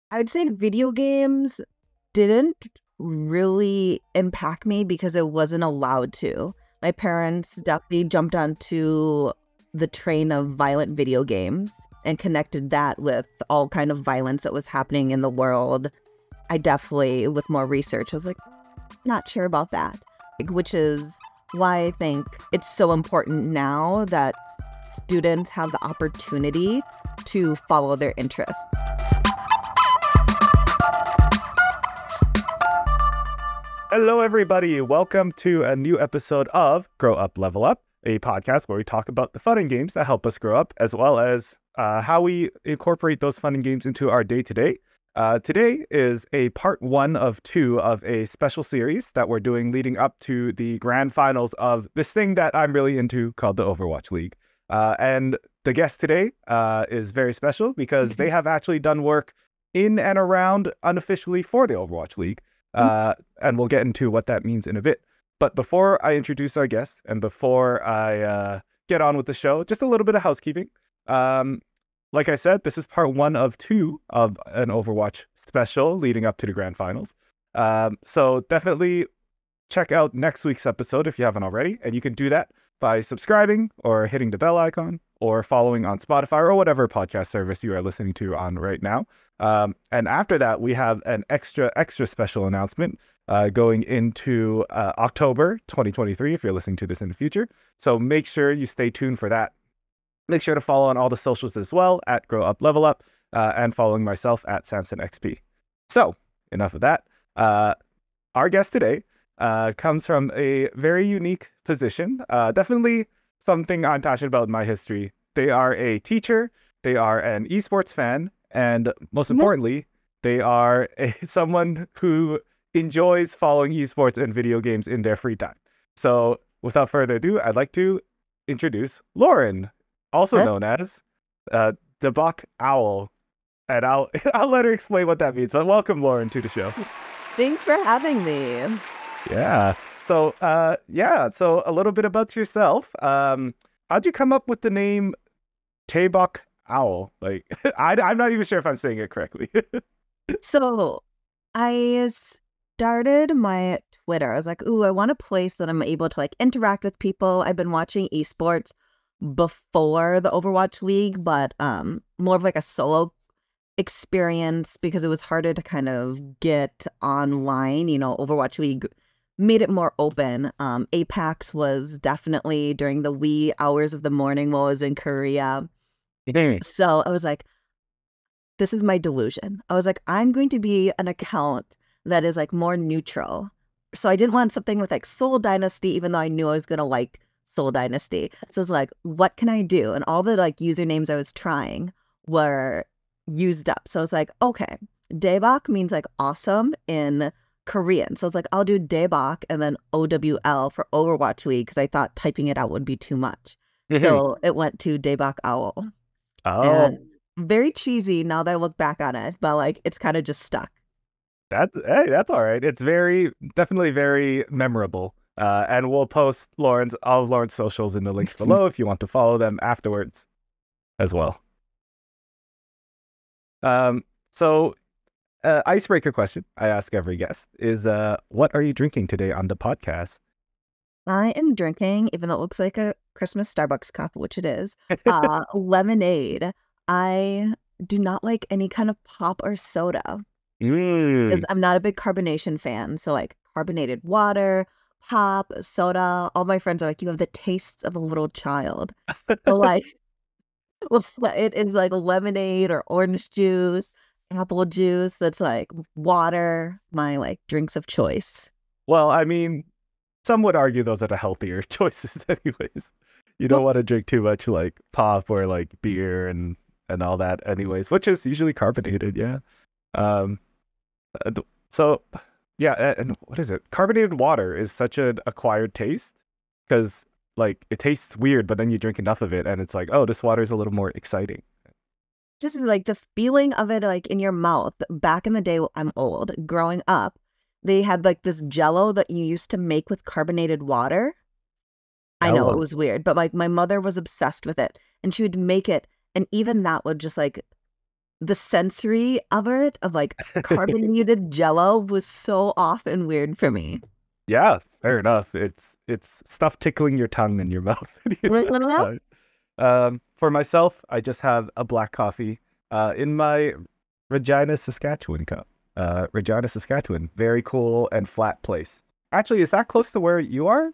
I would say video games didn't really impact me because it wasn't allowed to. My parents definitely jumped onto the train of violent video games and connected that with all kind of violence that was happening in the world. I definitely, with more research, I was like, not sure about that, which is why I think it's so important now that students have the opportunity to follow their interests. Hello, everybody. Welcome to a new episode of Grow Up, Level Up, a podcast where we talk about the fun and games that help us grow up, as well as how we incorporate those fun and games into our day-to-day. Today is a part 1 of 2 of a special series that we're doing leading up to the grand finals of this thing that I'm really into called the Overwatch League. And the guest today is very special because they have actually done work in and around unofficially for the Overwatch League. And we'll get into what that means in a bit. But before I introduce our guest and before I get on with the show, just a little bit of housekeeping. Like I said, this is part 1 of 2 of an Overwatch special leading up to the grand finals. So definitely check out next week's episode if you haven't already. And you can do that by subscribing or hitting the bell icon or following on Spotify or whatever podcast service you are listening to on right now. And after that, we have an extra special announcement going into October 2023, if you're listening to this in the future. So make sure you stay tuned for that. Make sure to follow on all the socials as well at Grow Up Level Up and following myself at SamsonXP. So enough of that. Our guest today comes from a very unique position. Definitely something I'm passionate about in my history. They are a teacher. They are an esports fan. And most importantly, they are someone who enjoys following esports and video games in their free time. So without further ado, I'd like to introduce Lauren, also known as Daebakowl. And I'll let her explain what that means. But welcome, Lauren, to the show. Thanks for having me. Yeah. So so a little bit about yourself. How'd you come up with the name Daebakowl? Like, I'm not even sure if I'm saying it correctly. So I started my Twitter. I was like, ooh, I want a place that I'm able to interact with people. I've been watching esports before the Overwatch League, but more of a solo experience because it was harder to kind of get online. Overwatch League made it more open. Apex was definitely during the wee hours of the morning while I was in Korea. So I was like, this is my delusion. I was like, I'm going to be an account that is more neutral. So I didn't want something with Soul Dynasty, even though I knew I was going to like Soul Dynasty. So I was like, what can I do? And all the usernames I was trying were used up. So I was like, okay, Daebak means awesome in Korean. So it's I'll do Daebak and then OWL for Overwatch League because I thought typing it out would be too much. So it went to Daebakowl. Oh, and very cheesy now that I look back on it, but it's kind of just stuck. That's all right. It's definitely very memorable. And we'll post all of Lauren's socials in the links below if you want to follow them afterwards as well. So icebreaker question I ask every guest is, what are you drinking today on the podcast? I am drinking, even though it looks like a Christmas Starbucks cup, which it is, lemonade. I do not like any kind of pop or soda. I'm not a big carbonation fan. So carbonated water, pop, soda. All my friends are you have the tastes of a little child. So it is lemonade or orange juice, apple juice. That's water, my drinks of choice. Well, I mean, some would argue those are the healthier choices anyways. You don't want to drink too much pop or beer and all that anyways, which is usually carbonated, yeah. So, yeah, and what is it? Carbonated water is such an acquired taste because it tastes weird, but then you drink enough of it and it's oh, this water is a little more exciting. Just the feeling of it in your mouth. Back in the day, I'm old, growing up, they had this Jello that you used to make with carbonated water. I know it was weird, but my mother was obsessed with it and she would make it. And even that would just the sensory of it, of like carbonated jello, was so off and weird for me. Yeah, fair enough. It's stuff tickling your tongue and your mouth. For myself, I just have a black coffee in my Regina, Saskatchewan cup. Regina, Saskatchewan, very cool and flat place. Actually, is that close to where you are?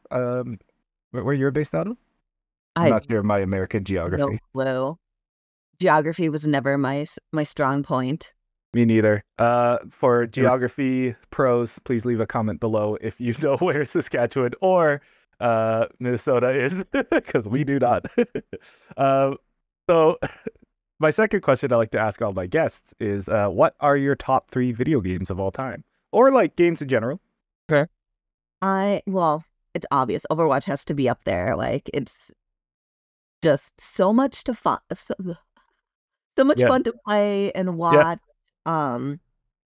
Where you're based out of? I'm I not sure my American no geography. clue. Geography was never my strong point. Me neither. For geography pros, please leave a comment below if you know where Saskatchewan or Minnesota is, because we do not. uh, so, my second question I like to ask all my guests is, what are your top 3 video games of all time, or like games in general? Okay. Well, it's obvious. Overwatch has to be up there. Like, it's just so much to fun, so much Yeah, fun to play and yeah. watch. Um,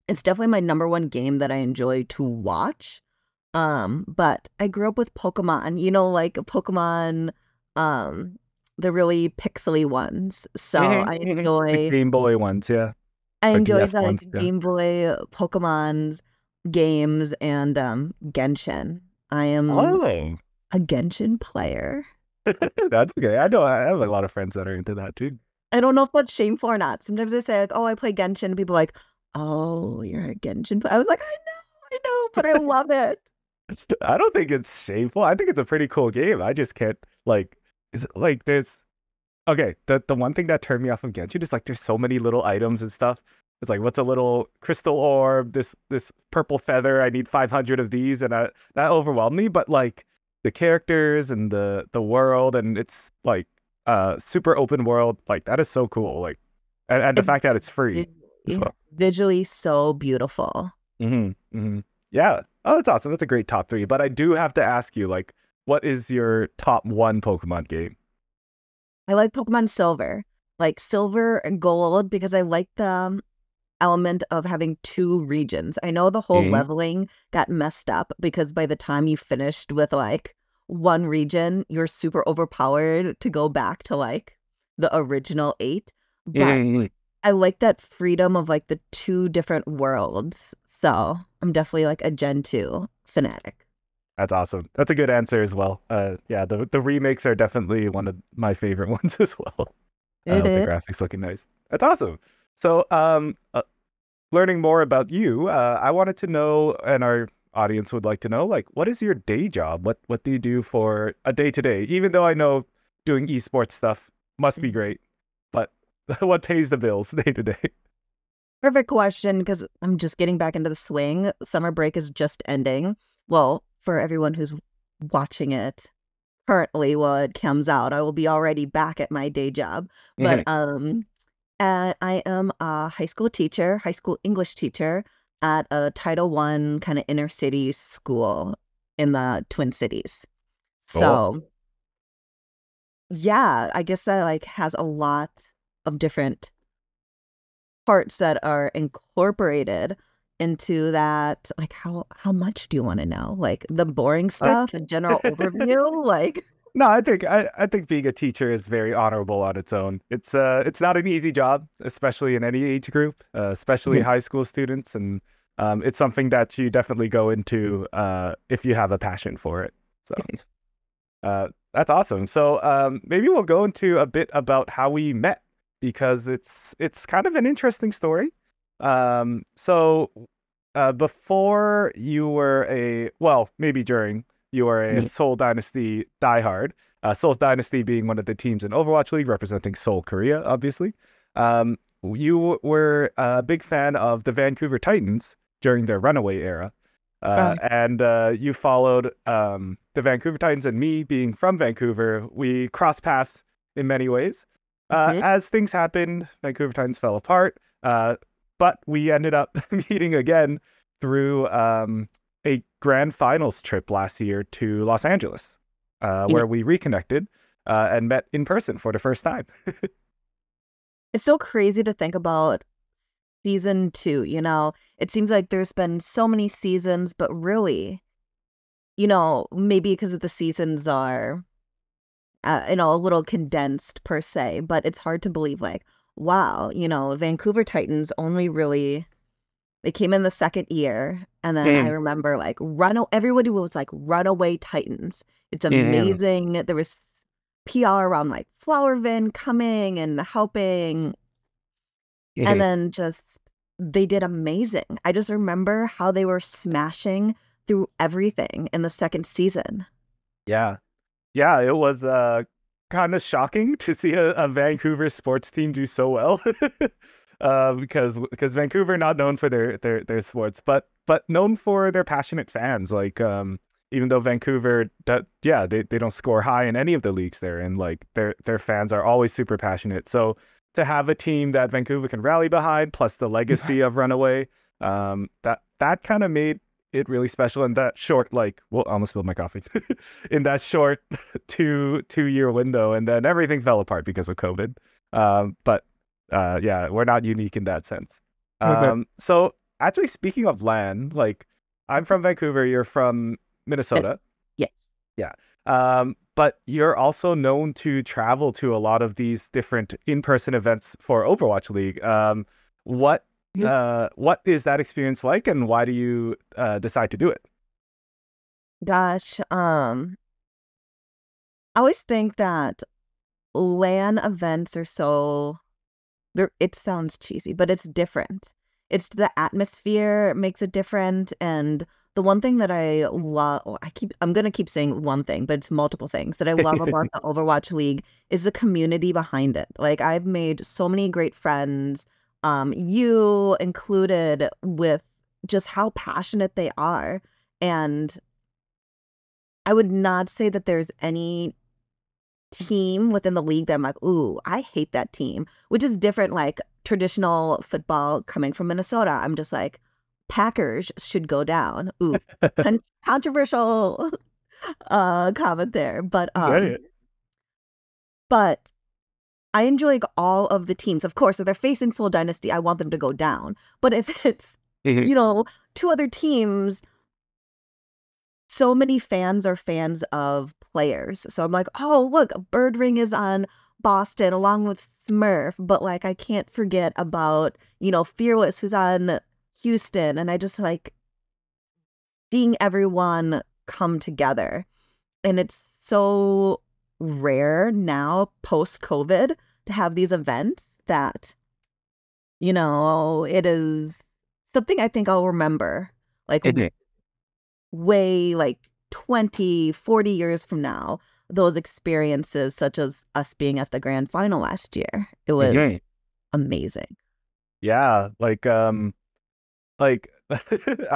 it's definitely my number one game that I enjoy to watch. But I grew up with Pokemon, like Pokemon, um, the really pixely ones. So The Game Boy ones, yeah, I or enjoy DS the like ones, yeah. Game Boy Pokemon's games and Genshin. I am Oh, a Genshin player. that's okay. I know I have a lot of friends that are into that too. I don't know if that's shameful or not. Sometimes I say like, "Oh, I play Genshin." And people are like, "Oh, you're a Genshin player." I was like, I know, but I love it." I don't think it's shameful. I think it's a pretty cool game. I just can't like there's okay. The one thing that turned me off of Genshin is like there's so many little items and stuff. It's like what's a little crystal orb, this purple feather. I need 500 of these, and that overwhelmed me. But like the characters and the world, and it's like super open world. Like that is so cool. Like and the It's fact that it's free as well. visually so beautiful. Yeah. Oh, that's awesome. That's a great top 3. But I do have to ask you, like, what is your top 1 Pokemon game? I like Pokemon Silver, like Silver and Gold, because I like the element of having 2 regions. I know the whole Mhm. leveling got messed up because by the time you finished with like one region, you're super overpowered to go back to like the original 8. But Mhm. I like that freedom of like the 2 different worlds. So I'm definitely like a Gen 2 fanatic. That's awesome. That's a good answer as well. Yeah, the remakes are definitely one of my favorite ones as well. It With the is. graphics looking nice. That's awesome. So, learning more about you, I wanted to know, and our audience would like to know, like, what is your day job? What do you do for a day to day? Even though I know doing esports stuff must be great, but what pays the bills day to day? Perfect question, because I'm just getting back into the swing. Summer break is just ending. Well, for everyone who's watching it currently while it comes out, I will be already back at my day job. But Mhm. I am a high school teacher, high school English teacher at a Title One kind of inner city school in the Twin Cities. Cool. So yeah, I guess that like has a lot of different parts that are incorporated into that. Like how much do you want to know? Like the boring I, stuff, a general overview, like no, I think being a teacher is very honorable on its own. It's not an easy job, especially in any age group, especially high school students, and it's something that you definitely go into if you have a passion for it. So that's awesome. So maybe we'll go into a bit about how we met because it's kind of an interesting story. So before you were well, maybe during you were a Seoul Dynasty diehard. Seoul Dynasty being one of the teams in Overwatch League representing Seoul, Korea, obviously. You were a big fan of the Vancouver Titans during their runaway era. And you followed the Vancouver Titans, and me being from Vancouver, we crossed paths in many ways. As things happened, Vancouver Titans fell apart, but we ended up meeting again through a grand finals trip last year to Los Angeles, where we reconnected and met in person for the first time. it's so crazy to think about season 2, it seems like there's been so many seasons, but really, maybe because the seasons are, a little condensed per se, but it's hard to believe like, wow, Vancouver Titans only really they came in the second year, and then I Mm, remember like everybody was like runaway Titans. It's mm, amazing. There was PR around like Flower Vin coming and helping, and mm. then just they did amazing. I just remember how they were smashing through everything in the second season. Yeah. Yeah, it was kind of shocking to see a Vancouver sports team do so well. Because Vancouver not known for their sports, but known for their passionate fans. Like even though Vancouver yeah, they don't score high in any of the leagues they're in, like their fans are always super passionate. So to have a team that Vancouver can rally behind, plus the legacy of Runaway, that kind of made it really special in that short, like, well, I almost spilled my coffee in that short two-year window, and then everything fell apart because of COVID. But yeah, we're not unique in that sense. Okay. So actually, speaking of land, like, I'm from Vancouver, you're from Minnesota. Yes. Yeah. But you're also known to travel to a lot of these different in-person events for Overwatch League. What what is that experience like, and why do you decide to do it? Gosh, I always think that LAN events are so it sounds cheesy, but it's different. It's the atmosphere makes it different. And the one thing that I love, I'm gonna keep saying one thing, but it's multiple things that I love about the Overwatch League is the community behind it. Like I've made so many great friends, you included, with just how passionate they are. And I would not say that there's any team within the league that I'm like, ooh, I hate that team, which is different. Like traditional football coming from Minnesota, I'm just like, Packers should go down. Ooh, controversial comment there, Say it. but I enjoy like all of the teams. Of course, if they're facing Seoul Dynasty, I want them to go down. But if it's Mhm. two other teams, so many fans are fans of players. So I'm like, oh, look, Bird Ring is on Boston along with Smurf, but like I can't forget about, Fearless who's on Houston. And I just like seeing everyone come together. And it's so rare now post COVID to have these events that, it is something I think I'll remember. Like Mhm. way like 20, 40 years from now, those experiences, such as us being at the grand final last year. It Mhm. was amazing. Yeah, like I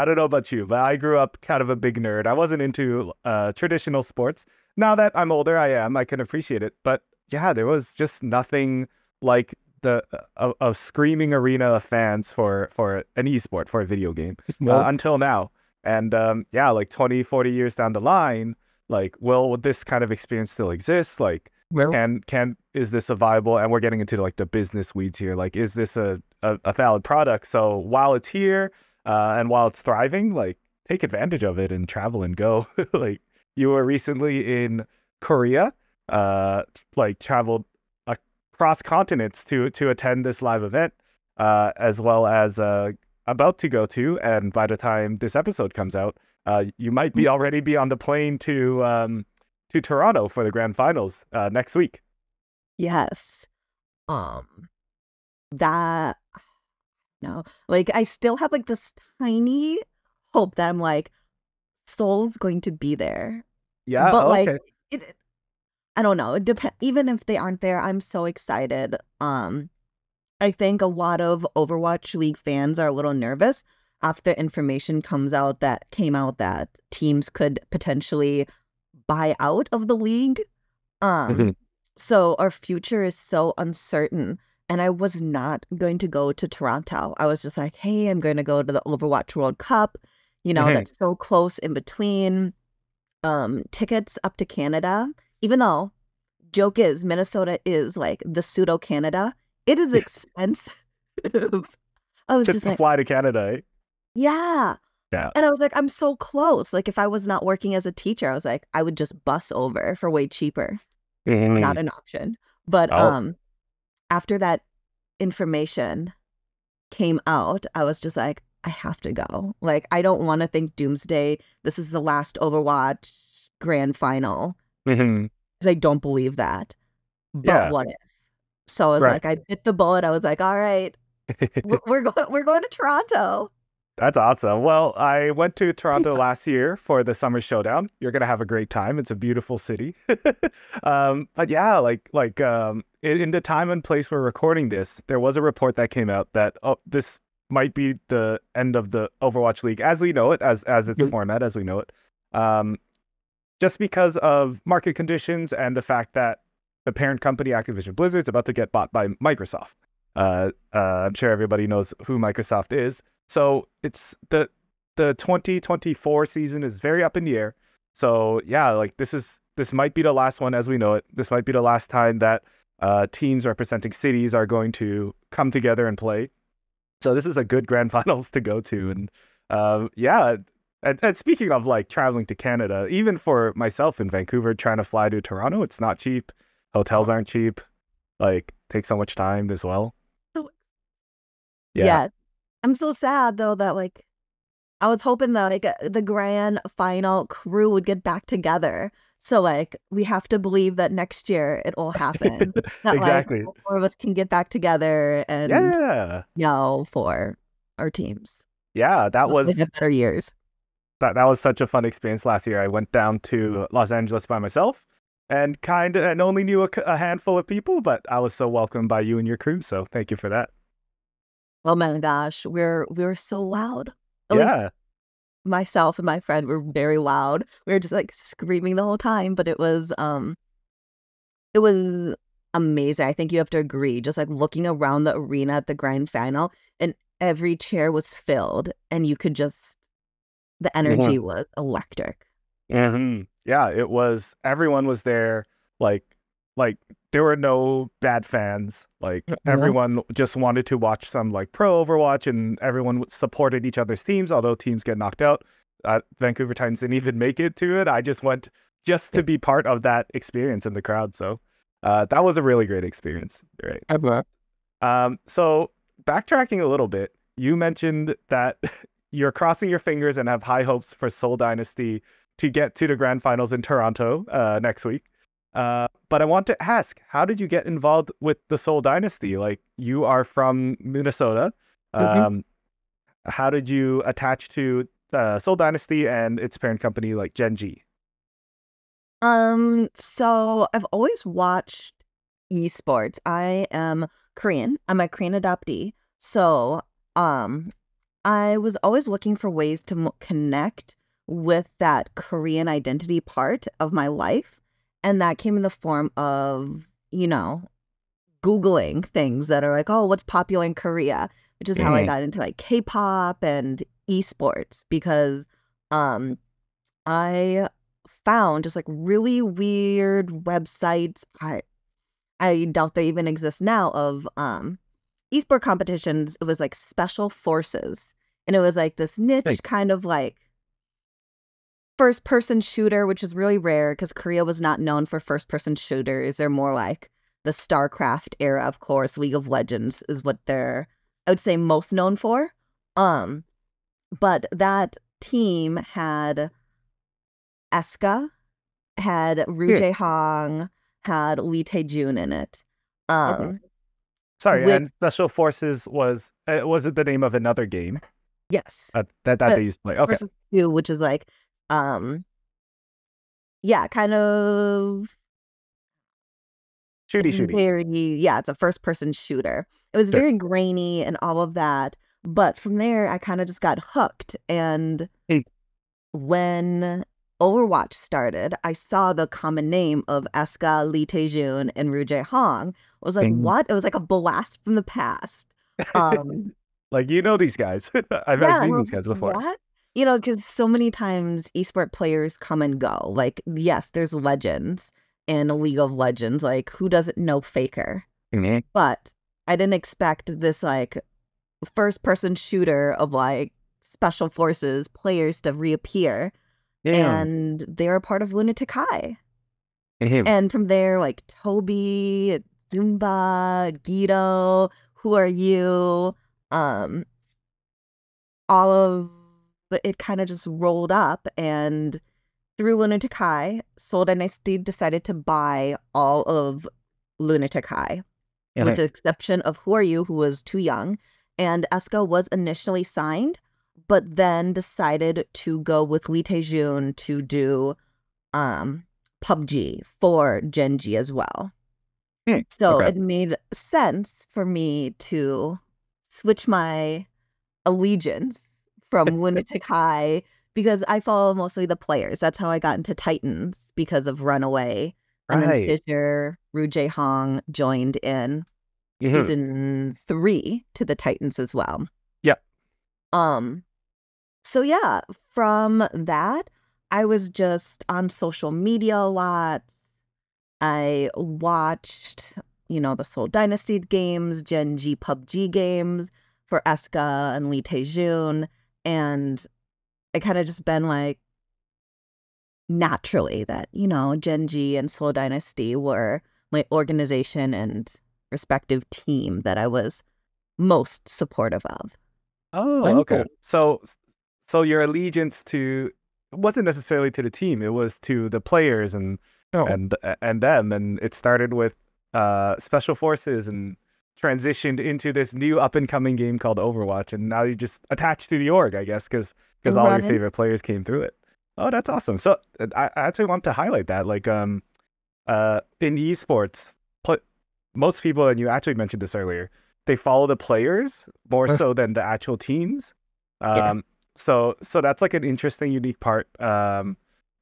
don't know about you, but I grew up kind of a big nerd. I wasn't into traditional sports. Now that I'm older, I am. I can appreciate it. But yeah, there was just nothing like the a screaming arena of fans for an esport, for a video game, Well, until now. And yeah, like 20, 40 years down the line, like, will this kind of experience still exist? Like, well, can is this a viable, and we're getting into like the business weeds here, like, is this a valid product? So while it's here, and while it's thriving, like, take advantage of it and travel and go. Like, you were recently in Korea, like traveled across continents to attend this live event, as well as about to go to, and by the time this episode comes out, you might be already be on the plane to Toronto for the grand finals next week. Yes. Um, that no, like I still have like this tiny hope that I'm like, Soul's going to be there. Yeah, But like okay. I don't know. It depends. Even if they aren't there, I'm so excited. I think a lot of Overwatch League fans are a little nervous after information came out that teams could potentially buy out of the league. Um, Mhm. so our future is so uncertain. And I was not going to go to Toronto. I was just like, hey, I'm going to go to the Overwatch World Cup. Mhm. That's so close in between. Tickets up to Canada, even though joke is Minnesota is like the pseudo Canada, it is expensive. I was just To like, fly to Canada, eh? yeah. Yeah. And I was like, I'm so close. Like if I was not working as a teacher, I was like, I would just bus over for way cheaper. Not Mhm. an option. But Oh. after that information came out, I was just like, I have to go. Like, I don't want to think doomsday. This is the last Overwatch grand final. Hmm. Because I don't believe that. But Yeah, what if? So I was right. like, I bit the bullet. I was like, all right, we're going to Toronto. That's awesome. Well, I went to Toronto last year for the Summer Showdown. You're gonna have a great time. It's a beautiful city. But yeah, in the time and place we're recording this, there was a report that came out that this might be the end of the Overwatch League as we know it, as its format as we know it. Um, just because of market conditions and the fact that the parent company Activision Blizzard is about to get bought by Microsoft. I'm sure everybody knows who Microsoft is. So it's the 2024 season is very up in the air. So yeah, like this might be the last one as we know it. This might be the last time that teams representing cities are going to come together and play. So this is a good grand finals to go to. And yeah, and speaking of like traveling to Canada, even for myself in Vancouver, trying to fly to Toronto, it's not cheap. Hotels aren't cheap. Like take so much time as well. So, Yeah. yeah. I'm so sad though that like I was hoping that like the grand final crew would get back together. So like we have to believe that next year it will happen. That like Exactly. all four of us can get back together and Yeah. yell for our teams. Yeah, that Hopefully was have better years. that was such a fun experience last year. I went down to Los Angeles by myself and only knew a handful of people, but I was so welcomed by you and your crew, so thank you for that. Oh my gosh, we were so loud. At least Yeah. myself and my friend were very loud. We were just like screaming the whole time, but it was amazing. I think you have to agree. Just like looking around the arena at the grand final, and every chair was filled, and you could just the Mhm. energy was electric. Yeah, it was everyone was there like like there were no bad fans. Like Mhm. everyone just wanted to watch some like pro Overwatch and everyone supported each other's teams although teams get knocked out. Vancouver Titans didn't even make it to it. I just went just to be part of that experience in the crowd. So that was a really great experience. Right. So backtracking a little bit, you mentioned that you're crossing your fingers and have high hopes for Seoul Dynasty to get to the grand finals in Toronto next week. But I want to ask, how did you get involved with the Seoul Dynasty? Like, you are from Minnesota. Mhm. How did you attach to Seoul Dynasty and its parent company, like Gen G? So I've always watched esports. I am Korean. I'm a Korean adoptee. So, I was always looking for ways to connect with that Korean identity part of my life. And that came in the form of, Googling things that are like, oh, what's popular in Korea, which is how I Mhm. got into like K-pop and esports because um I found just like really weird websites. I doubt they even exist now of esport competitions. It was like special forces. And it was like this niche Like, kind of like first person shooter, which is really rare because Korea was not known for first person shooters. They're more like the StarCraft era, of course. League of Legends is what they're, I would say, most known for. Um, but that team had Eska, had Ru yeah. Jae Hong, had Lee Tae Jun in it. Okay. Um, Sorry, which and Special Forces was it the name of another game yes, that they but used to play? Okay. versus two, which is like, um, yeah, kind of. Shooty It's shooty. very, yeah, it's a first person shooter. It was Sure. very grainy and all of that. But from there, I kind of just got hooked. And Hey. when Overwatch started, I saw the common name of Eska, Lee Tae-jun, and Ru Jae-hong. I was like, Ding. what? It was like a blast from the past. Um, Like you know these guys. I've yeah, and seen I these was like, guys before. what? Because so many times esport players come and go. Like, yes, there's legends in a League of Legends. Like, who doesn't know Faker? Mhm. But I didn't expect this like first person shooter of like special forces players to reappear. Yeah. And they're a part of Lunatic High. Mhm. And from there, like Toby, Zumba, Guido, Who Are You, um, all of it kind of just rolled up. And through Lunatic High, Seoul Dynasty decided to buy all of Lunatic High, with the exception of Who Are You, who was too young. And Eska was initially signed, but then decided to go with Lee Tae-jun to do PUBG for Genji as well. So Okay. it made sense for me to switch my allegiance from Lunatic High, because I follow mostly the players. That's how I got into Titans, because of Runaway. And then Right. Fissure, Ru Jae-hong joined in Mhm. season 3 to the Titans as well. Yep. So yeah, from that, I was just on social media a lot. I watched, the Seoul Dynasty games, Genji PUBG games for Eska and Lee Tae-jun. And I kind of just been like, naturally that, Genji and Seoul Dynasty were my organization and respective team that I was most supportive of. Oh, okay. Wonderful. So your allegiance to wasn't necessarily to the team, it was to the players Oh. and them, and it started with special forces and transitioned into this new up and coming game called Overwatch, and now you just attached to the org, I guess, because all your Running. favorite players came through it. Oh, that's awesome. So I actually want to highlight that, like in esports, most people, and you actually mentioned this earlier, they follow the players more so than the actual teams. Yeah. So that's like an interesting, unique part for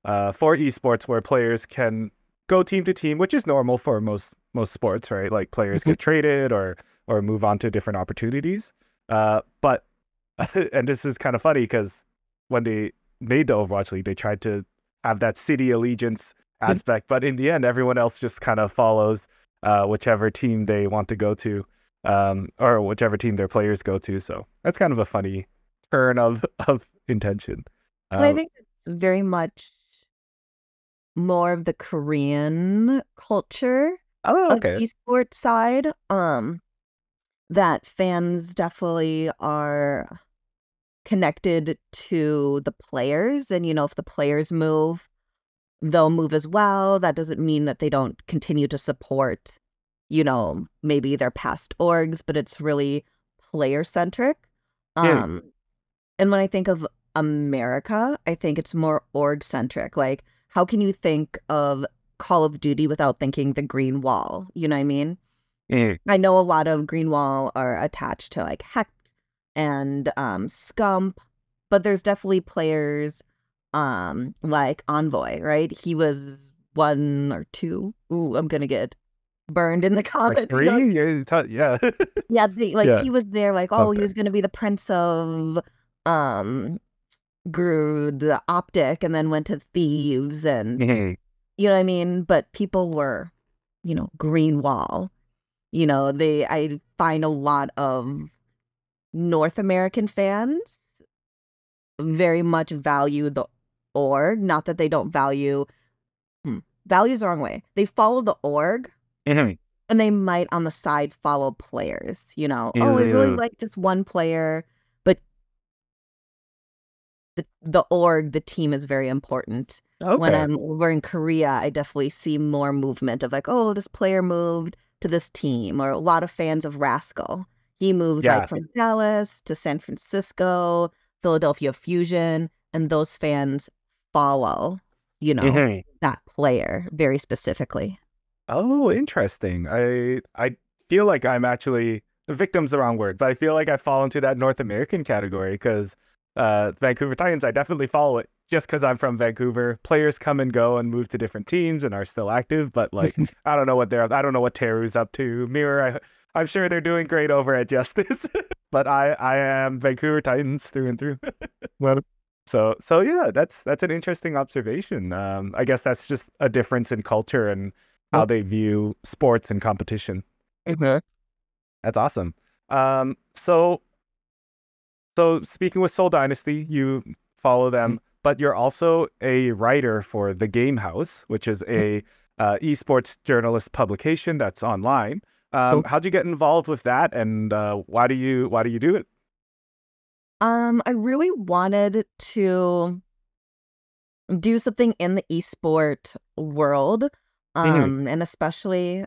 esports, where players can go team to team, which is normal for most sports, right? Like players get traded or move on to different opportunities. But and this is kind of funny because when they made the Overwatch League, they tried to have that city allegiance aspect, but in the end, everyone else just kind of follows whichever team they want to go to, or whichever team their players go to. So that's kind of a funny turn of intention. And I Uh, think it's very much more of the Korean culture oh, of okay. esports side, that fans definitely are connected to the players. And, if the players move, they'll move as well. That doesn't mean that they don't continue to support, maybe their past orgs, but it's really player centric. Yeah. Um, and when I think of America, I think it's more org centric. Like, how can you think of Call of Duty without thinking the Green Wall? You know what I mean? Mhm. I know a lot of Green Wall are attached to like Heck and Scump, but there's definitely players like Envoy, right? He was 1 or 2. Ooh, I'm gonna get burned in the Like comments. three? Yeah. Yeah. Yeah, like Yeah. he was there, like, oh, he Something. was gonna be the prince of um grew the optic and then went to thieves, and Mhm. you know what I mean? But people were, Green Wall. I find a lot of North American fans very much value the org. Not that they don't value, value's the wrong way. They follow the org, Mhm. and they might on the side follow players, oh, I really Ew. like this one player, but the org, the team is very important. When Okay. I'm over in Korea, I definitely see more movement of like, oh, this player moved to this team, or a lot of fans of Rascal. He moved like Yeah. from Dallas to San Francisco, Philadelphia Fusion, and those fans follow, Mhm. that player very specifically. Oh, interesting. I feel like I'm actually the victim's the wrong word, but I feel like I fall into that North American category because Vancouver Titans, I definitely follow it just because I'm from Vancouver. Players come and go and move to different teams and are still active, but like I don't know what Teru's up to. Mirror, I'm sure they're doing great over at Justice, but I am Vancouver Titans through and through. Well, So yeah, that's an interesting observation. I guess that's just a difference in culture and how they view sports and competition. mhm. That's awesome. So speaking with Soul Dynasty, you follow them, but you're also a writer for The Game House, which is a esports journalist publication that's online. How'd you get involved with that, and why do you do it? I really wanted to do something in the esport world. Mhm. And especially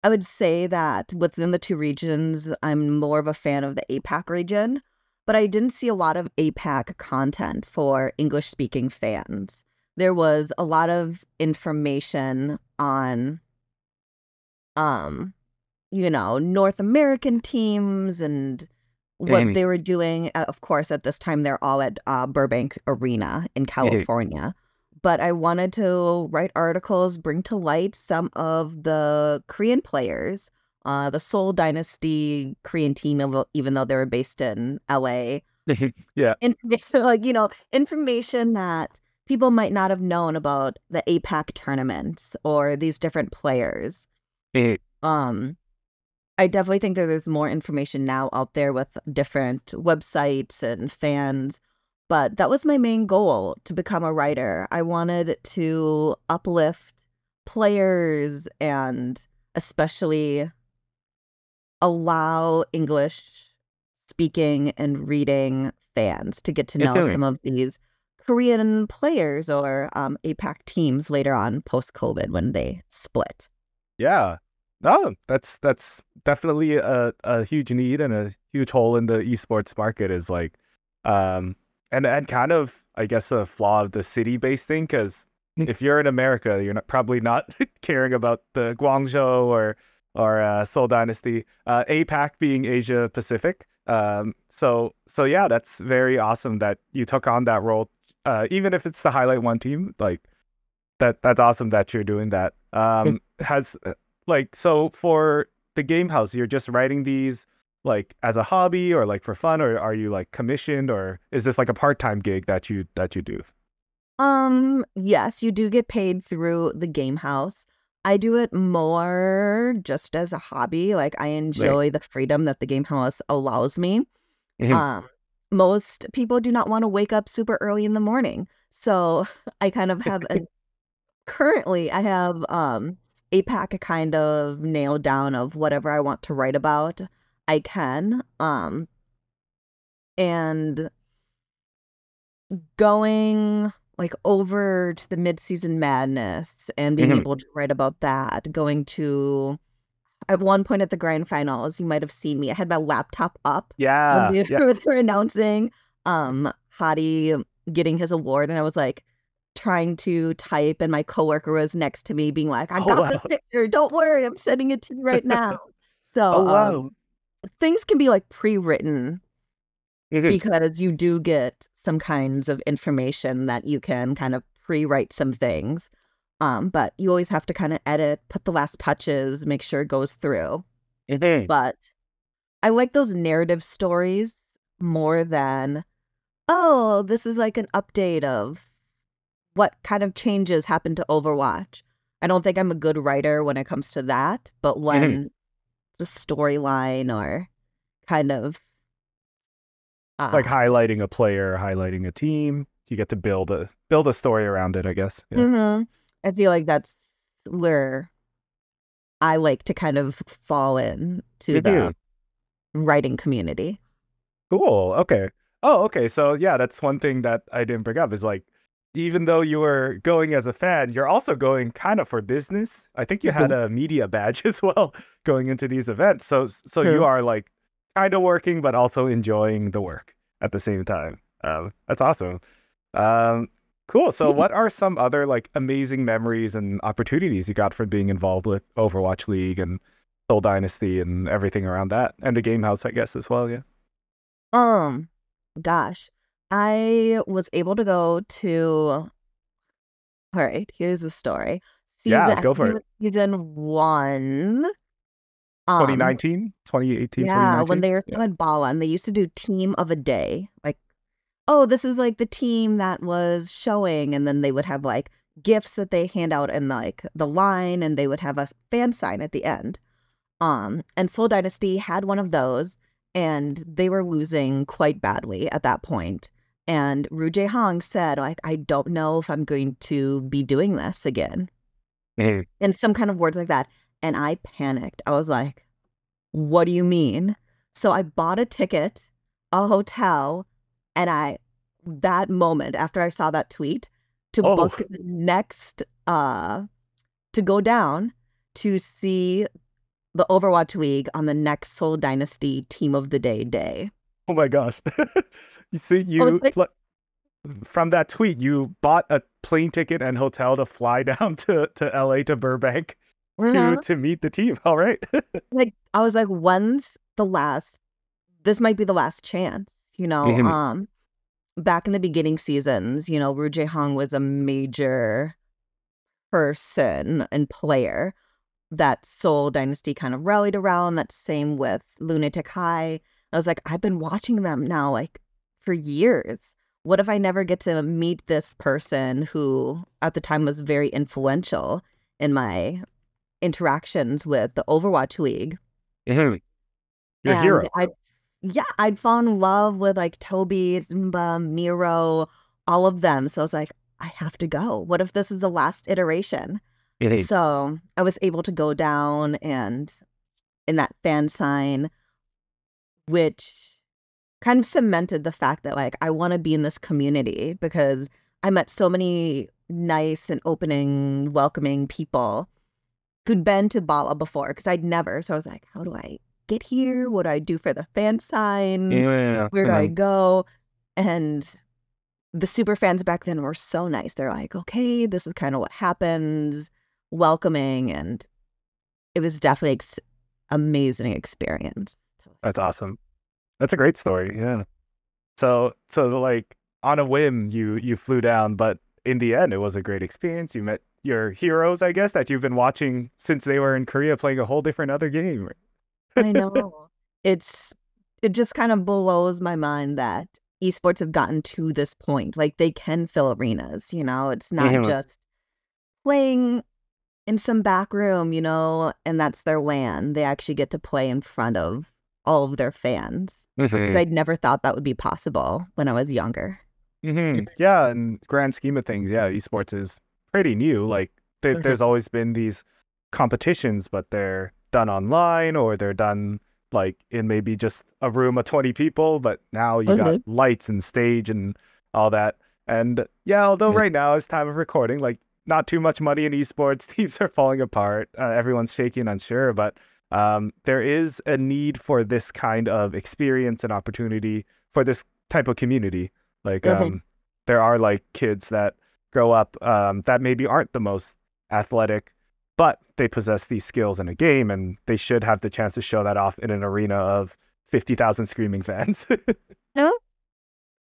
I would say that within the two regions, I'm more of a fan of the APAC region, but I didn't see a lot of APAC content for English speaking fans. There was a lot of information on um North American teams and what Mhm. they were doing. Of course, at this time, they're all at Burbank Arena in Mhm. California. But I wanted to write articles, bring to light some of the Korean players, the Seoul Dynasty Korean team, even though they were based in LA. Yeah. Information, information that people might not have known about the APAC tournaments or these different players. Mhm. Um, I definitely think that there's more information now out there with different websites and fans, but that was my main goal to become a writer. I wanted to uplift players and especially allow English speaking and reading fans to get to know Mhm. some of these Korean players or APAC teams later on post COVID when they split. Yeah. No, that's definitely a huge need and a huge hole in the esports market is like and kind of I guess a flaw of the city-based thing because if you're in America, you're probably not caring about the Guangzhou or Seoul Dynasty, APAC being Asia Pacific. So yeah, that's very awesome that you took on that role. Even if it's the highlight one team, like that's awesome that you're doing that. Has like so for the game house, you're just writing these like as a hobby or like for fun, or are you like commissioned, or is this like a part-time gig that you do? Yes, you do get paid through the game house. I do it more just as a hobby. Like I Like, enjoy the freedom that the game house allows me. mhm. Um, Most people do not want to wake up super early in the morning. So I kind of have a currently I have a pack kind of nailed down of whatever I want to write about. I can. And going like over to the mid-season madness and being Mhm. able to write about that, going to at one point at the grand finals, you might have seen me. I had my laptop up when Yeah, they yeah. were announcing Hadi getting his award, and I was like trying to type, and my coworker was next to me, being like, "I Oh got the wow. picture. Don't worry, I'm sending it to you right now." So Oh wow. things can be like pre-written Mhm. because you do get some kinds of information that you can kind of pre-write some things. But you always have to kind of edit, put the last touches, make sure it goes through. Mhm. But I like those narrative stories more than, oh, this is like an update of what kind of changes happened to Overwatch. I don't think I'm a good writer when it comes to that, but Mhm. when the storyline or kind of Like uh highlighting a player, highlighting a team, you get to build a story around it, I guess. Yeah. mhm, I feel like that's where I like to kind of fall in to the Mhm. writing community. Cool. Okay. Oh, okay. So yeah, that's one thing that I didn't bring up is like, even though you were going as a fan, you're also going kind of for business. I think you had Mhm. a media badge as well going into these events. So you True. are like kind of working, but also enjoying the work at the same time. That's awesome. Um, cool. So what are some other like amazing memories and opportunities you got from being involved with Overwatch League and Soul Dynasty and everything around that, and the Game House, I guess, as well? Yeah. Um, Gosh, I was able to go to, all right, here's the story. Yeah, Season, let's I go think for it it. was season one. Um, 2019, 2018, yeah, when 2019. they were Yeah. still in Bala and they used to do team of a day. Like, oh, this is like the team that was showing, and then they would have like gifts that they hand out in like the line, and they would have a fan sign at the end. And Seoul Dynasty had one of those, and they were losing quite badly at that point. And Ru Jae Hong said, like, I don't know if I'm going to be doing this again. Mhm. And some kind of words like that. And I panicked. I was like, what do you mean? So I bought a ticket, a hotel, and that moment after I saw that tweet to Oh, book the next, to go down to see the Overwatch League on the next Seoul Dynasty Team of the Day. oh my gosh. You see, I was like, from that tweet, you bought a plane ticket and hotel to fly down to LA to Burbank "Mhm." to meet the team. All right. I was like, when's the last? This might be the last chance, you know. Mhm. Back in the beginning seasons, you know, Ru Jae-hong was a major person and player that Seoul Dynasty kind of rallied around. That's same with Lunatic High. I was like, I've been watching them now like for years. What if I never get to meet this person who at the time was very influential in my interactions with the Overwatch League? Mhm. Your And hero. I'd fallen in love with like Toby, Zumba, Miro, all of them. So I was like, I have to go. What if this is the last iteration? Mhm. So I was able to go down and in that fan sign, which kind of cemented the fact that like I want to be in this community because I met so many nice and opening, welcoming people who'd been to Bala before because I'd never. So I was like, how do I get here? What do I do for the fan signs? Yeah. Where do I Mhm. go? And the super fans back then were so nice. They're like, okay, this is kind of what happens, welcoming. And it was definitely amazing experience. That's awesome. That's a great story. Yeah. So like on a whim, you flew down, but in the end, it was a great experience. You met your heroes, I guess, that you've been watching since they were in Korea playing a whole different other game. I know. It's it just kind of blows my mind that esports have gotten to this point. Like they can fill arenas, you know? It's not Mhm. just playing in some back room, you know, and that's their LAN. They actually get to play in front of all of their fans. Mhm. Because I'd never thought that would be possible when I was younger. Yeah, in grand scheme of things, yeah, esports is pretty new. Like there's always been these competitions, but they're done online or they're done like in maybe just a room of 20 people, but now you got Mhm. lights and stage and all that. And yeah, although right now it's time of recording, like not too much money in esports, teams are falling apart, everyone's shaky and unsure, but there is a need for this kind of experience and opportunity for this type of community. Like Mhm. there are like kids that grow up that maybe aren't the most athletic, but they possess these skills in a game, and they should have the chance to show that off in an arena of 50,000 screaming fans. No?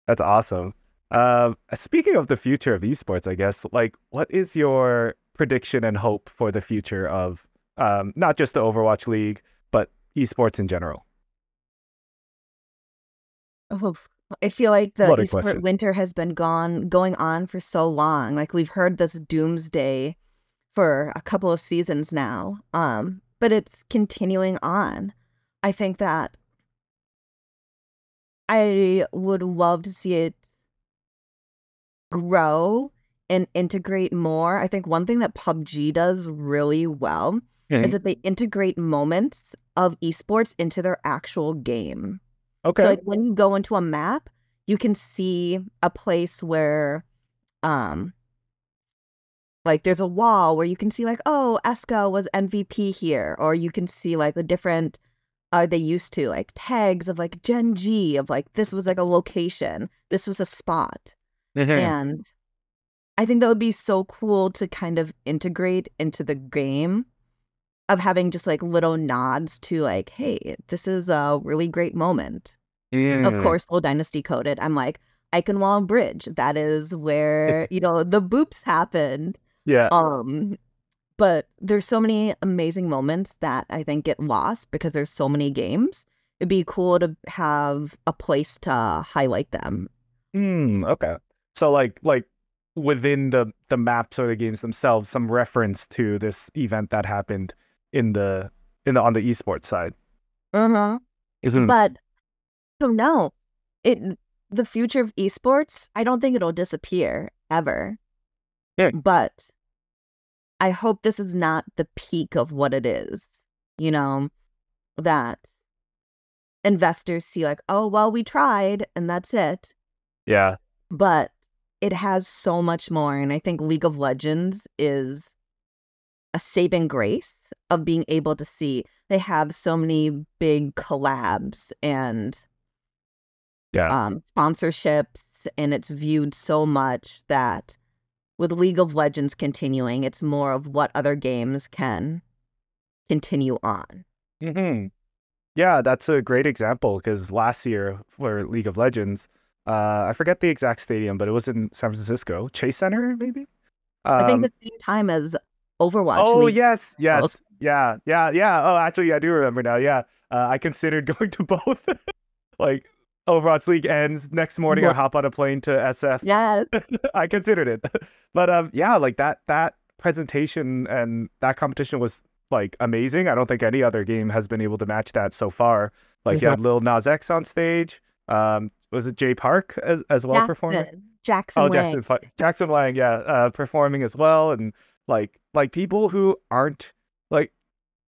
That's awesome. Speaking of the future of esports, I guess, like, what is your prediction and hope for the future of not just the Overwatch League, but esports in general? Oh, I feel like the What a esport question. winter has been going on for so long. Like we've heard this doomsday for a couple of seasons now. But it's continuing on. I think that I would love to see it grow and integrate more. I think one thing that PUBG does really well is Mhm. that they integrate moments of esports into their actual game. So Okay. like when you go into a map, you can see a place where um like there's a wall where you can see like, oh, Eska was MVP here, or you can see like the different they used to like tags of like Gen G of like this was like a location, this was a spot. Mhm. And I think that would be so cool to kind of integrate into the game of having just like little nods to like, hey, this is a really great moment. Of Mhm. course, Old Dynasty coded. I'm like, Iconwall Bridge. That is where, you know, the boops happened. Yeah. Um, but there's so many amazing moments that I think get lost because there's so many games. It'd be cool to have a place to highlight them. Okay. So like within the maps or the games themselves, some reference to this event that happened in the on the esports side. Uh-huh. Isn't But I don't know. It the future of esports, I don't think it'll disappear ever. yeah. But I hope this is not the peak of what it is. You know, that investors see like, oh, well, we tried and that's it. Yeah. But it has so much more. And I think League of Legends is a saving grace of being able to see they have so many big collabs and sponsorships, and it's viewed so much that with League of Legends continuing, it's more of what other games can continue on. Mm-hmm. Yeah, that's a great example because last year for League of Legends, I forget the exact stadium, but it was in San Francisco, Chase Center, maybe. I think Um, the same time as Overwatch oh League. yes, Oh, yes, yeah, yeah, yeah. Oh, actually, I do remember now. Yeah, I considered going to both. Like Overwatch League ends next morning, I hop on a plane to SF. yes. I considered it, but yeah, like that presentation and that competition was like amazing. I don't think any other game has been able to match that so far. Like you had Lil Nas X on stage. Was it Jay Park as well performing? Jackson Oh, Wang. Jackson Wang, yeah, performing as well, and like people who aren't like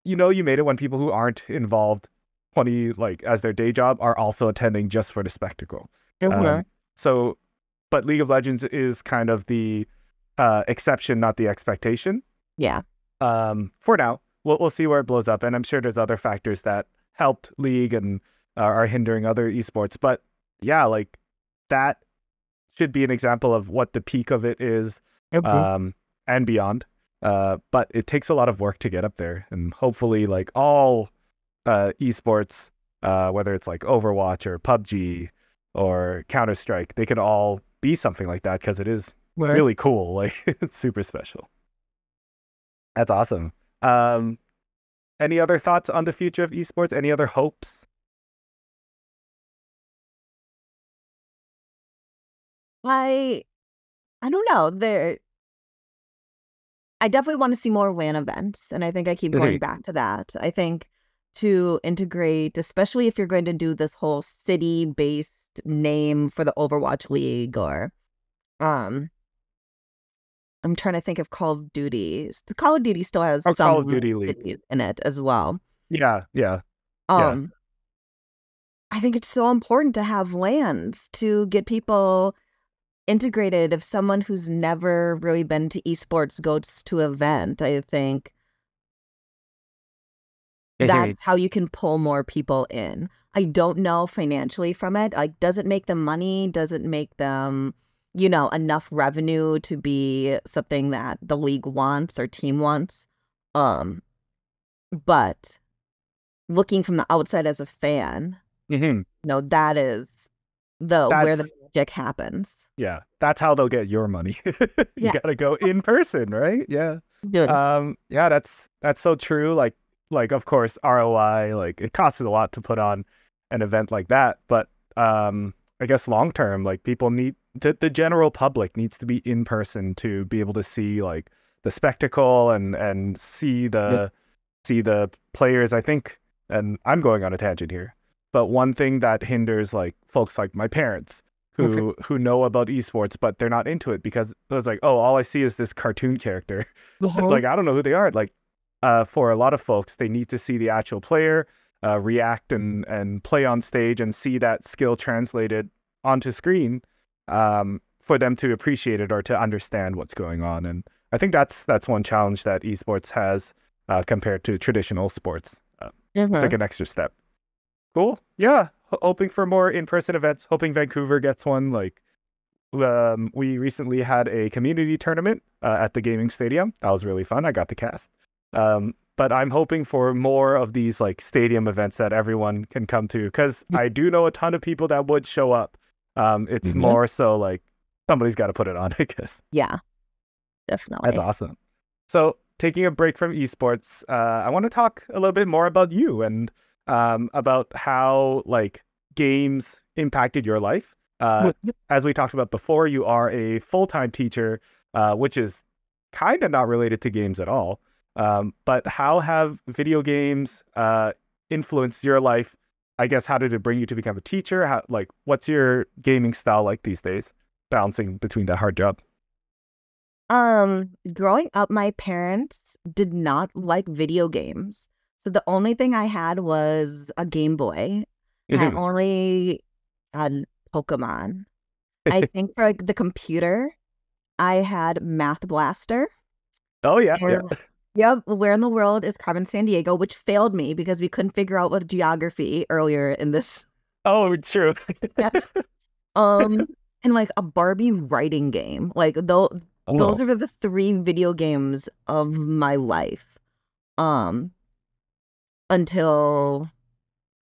you made it when people who aren't involved 20 like as their day job are also attending just for the spectacle. Mhm. So but League of Legends is kind of the exception, not the expectation. Yeah. For now, we'll see where it blows up, and I'm sure there's other factors that helped League and are hindering other esports. But yeah, like that should be an example of what the peak of it is, and beyond. But it takes a lot of work to get up there, and hopefully, like all esports, whether it's like Overwatch or PUBG or Counter-Strike, they can all be something like that because it is really cool. Like it's super special. That's awesome. Um, any other thoughts on the future of esports? Any other hopes? I I don't know. I definitely want to see more WAN events, and I think I keep going back to that. I think to integrate, especially if you're going to do this whole city-based name for the Overwatch League, or I'm trying to think of Call of Duty. The Call of Duty still has some Call of Duty League cities in it as well. Yeah. I think it's so important to have LANs to get people integrated. If someone who's never really been to esports goes to an event, I think that's how you can pull more people in. I don't know financially from it. Like, does it make them money? Does it make them, enough revenue to be something that the league wants or team wants? But looking from the outside as a fan, that is where the magic happens. Yeah, that's how they'll get your money. You gotta go in person, right? Yeah. Good. Yeah, that's so true. Like of course ROI, like it costs a lot to put on an event like that, but I guess long term, like people need the general public needs to be in person to be able to see like the spectacle and see the players. I think, and I'm going on a tangent here, but one thing that hinders like folks like my parents who know about esports but they're not into it because it was like, oh, all I see is this cartoon character. Like I don't know who they are. Like for a lot of folks, they need to see the actual player react and play on stage and see that skill translated onto screen for them to appreciate it or to understand what's going on. And I think that's one challenge that esports has compared to traditional sports. It's like an extra step. Cool. Yeah. Hoping for more in-person events. Hoping Vancouver gets one. Like, we recently had a community tournament at the gaming stadium. That was really fun. I got the cast. But I'm hoping for more of these like stadium events that everyone can come to because I do know a ton of people that would show up. It's more so like somebody's got to put it on, I guess. Yeah, definitely. That's awesome. So taking a break from esports, I want to talk a little bit more about you and about how like games impacted your life. As we talked about before, you are a full-time teacher, which is kind of not related to games at all. But how have video games influenced your life? I guess, how did it bring you to become a teacher? How, like, what's your gaming style like these days, balancing between that hard job? Growing up, my parents did not like video games. So the only thing I had was a Game Boy. I Mhm. only had Pokemon. I think for like the computer, I had Math Blaster. Oh yeah, yeah. And yep, where in the world is Carmen San Diego, which failed me because we couldn't figure out what geography earlier in this. Oh, true. Yes. Um, and like a Barbie writing game. Like Oh, those are the three video games of my life. Um, until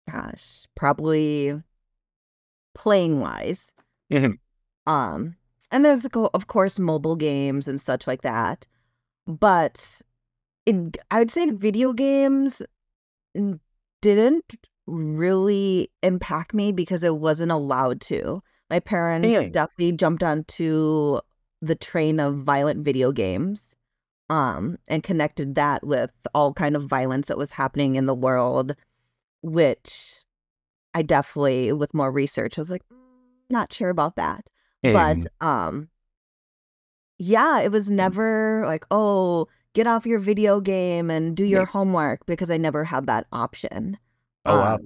gosh, probably playing wise. mhm. Um, and there's of course mobile games and such like that. But I would say video games didn't really impact me because it wasn't allowed to. My parents Dang. definitely jumped onto the train of violent video games, and connected that with all kind of violence that was happening in the world, which I definitely, with more research, I was like, not sure about that. But Mhm. yeah, it was never like, oh, get off your video game and do your homework because I never had that option. Oh wow.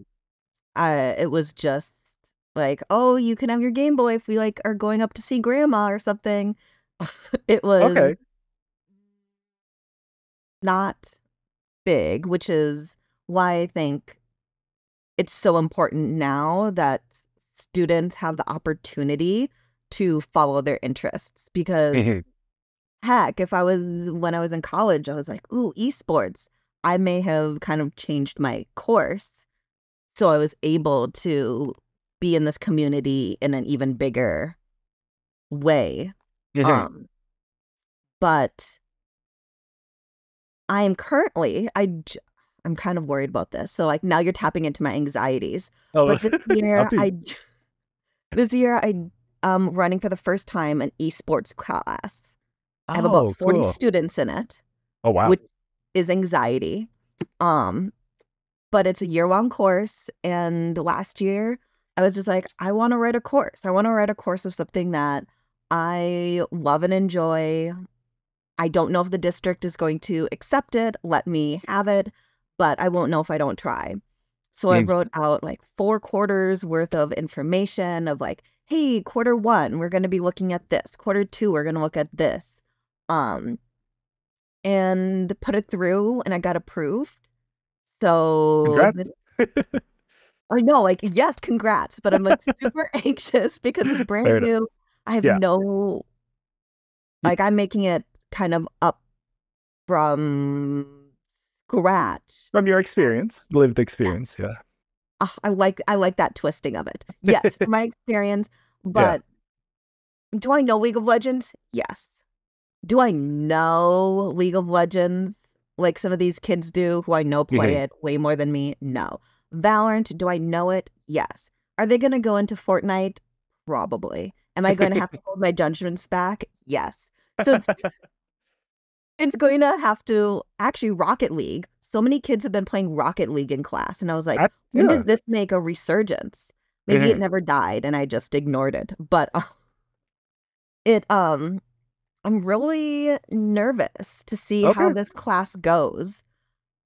Um, it was just like, oh, you can have your Game Boy if we like are going up to see grandma or something. It was Okay. not big, which is why I think it's so important now that students have the opportunity to follow their interests because Mhm. heck, if I was when I was in college, I was like, ooh, esports. I may have kind of changed my course. So I was able to be in this community in an even bigger way. Mhm. Um, but I am currently, I'm kind of worried about this. So like now you're tapping into my anxieties. Oh, But this up year to you. this year running for the first time an esports class. I have about Oh, 40 cool. students in it, Oh wow. which is anxiety. Um, but it's a year-long course. And last year, I was just like, I want to write a course. I want to write a course of something that I love and enjoy. I don't know if the district is going to accept it, let me have it, but I won't know if I don't try. So I Mm. wrote out like 4 quarters worth of information of like, hey, quarter 1, we're going to be looking at this. Quarter 2, we're going to look at this. Um, and put it through, and I got approved. So Congrats. this I know, like, yes, congrats, but I'm like super anxious because it's Fair brand enough. new. I have Yeah. no, Y- like, I'm making it kind of up from scratch. From your And experience, lived yeah, experience. Yeah. I like that twisting of it. Yes, from my experience, Yeah. but do I know League of Legends? Yes. Do I know League of Legends like some of these kids do who I know play Mhm. it way more than me? No. Valorant, do I know it? Yes. Are they going to go into Fortnite? Probably. Am I going to have to hold my judgments back? Yes. So it's going to have to actually Rocket League. So many kids have been playing Rocket League in class, and I was like, when Yeah. did this make a resurgence? Maybe it Mhm. never died and I just ignored it. But it I'm really nervous to see how Okay. this class goes,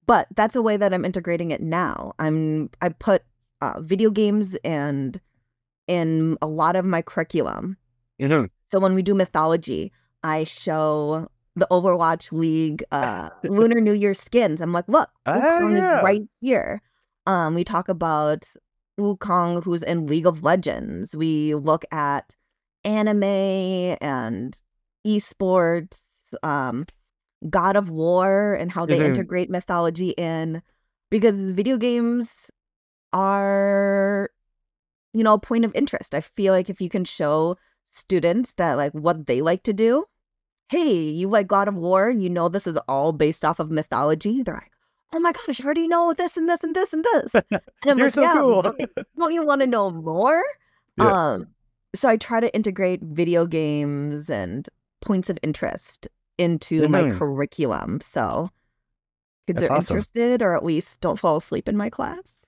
but that's a way that I'm integrating it now. I put video games and in a lot of my curriculum. Mhm. So when we do mythology, I show the Overwatch League Lunar New Year skins. I'm like, look, Ah, Wukong is yeah. right here. We talk about Wukong who's in League of Legends. We look at anime and esports, um, God of War and how they Mhm. integrate mythology in because video games are, a point of interest. I feel like if you can show students that like what they like to do, hey, you like God of War, this is all based off of mythology. They're like, oh my gosh, I already know this and this and this and this. And I'm You're like, so yeah, cool. but don't you want to know more? Yeah. Um, so I try to integrate video games and points of interest into my Mhm. curriculum. So kids That's are awesome. interested or at least don't fall asleep in my class.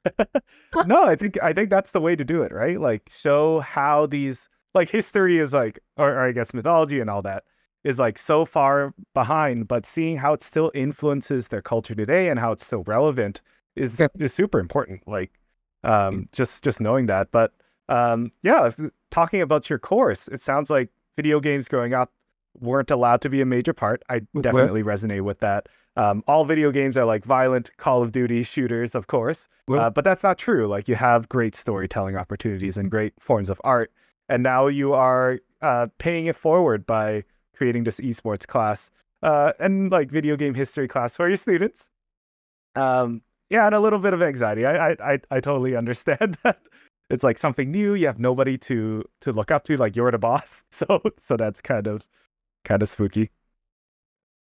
No, I think that's the way to do it, right? Like show how these like history is like or I guess mythology and all that is like so far behind, but seeing how it still influences their culture today and how it's still relevant is super important. Like just knowing that. But yeah, talking about your course, it sounds like video games growing up weren't allowed to be a major part. I definitely resonate with that. All video games are like violent Call of Duty shooters, of course, but that's not true. Like you have great storytelling opportunities and great forms of art, and now you are paying it forward by creating this esports class and like video game history class for your students. Yeah, and a little bit of anxiety. I totally understand that. It's like something new. You have nobody to look up to. Like you're the boss, so that's kind of spooky.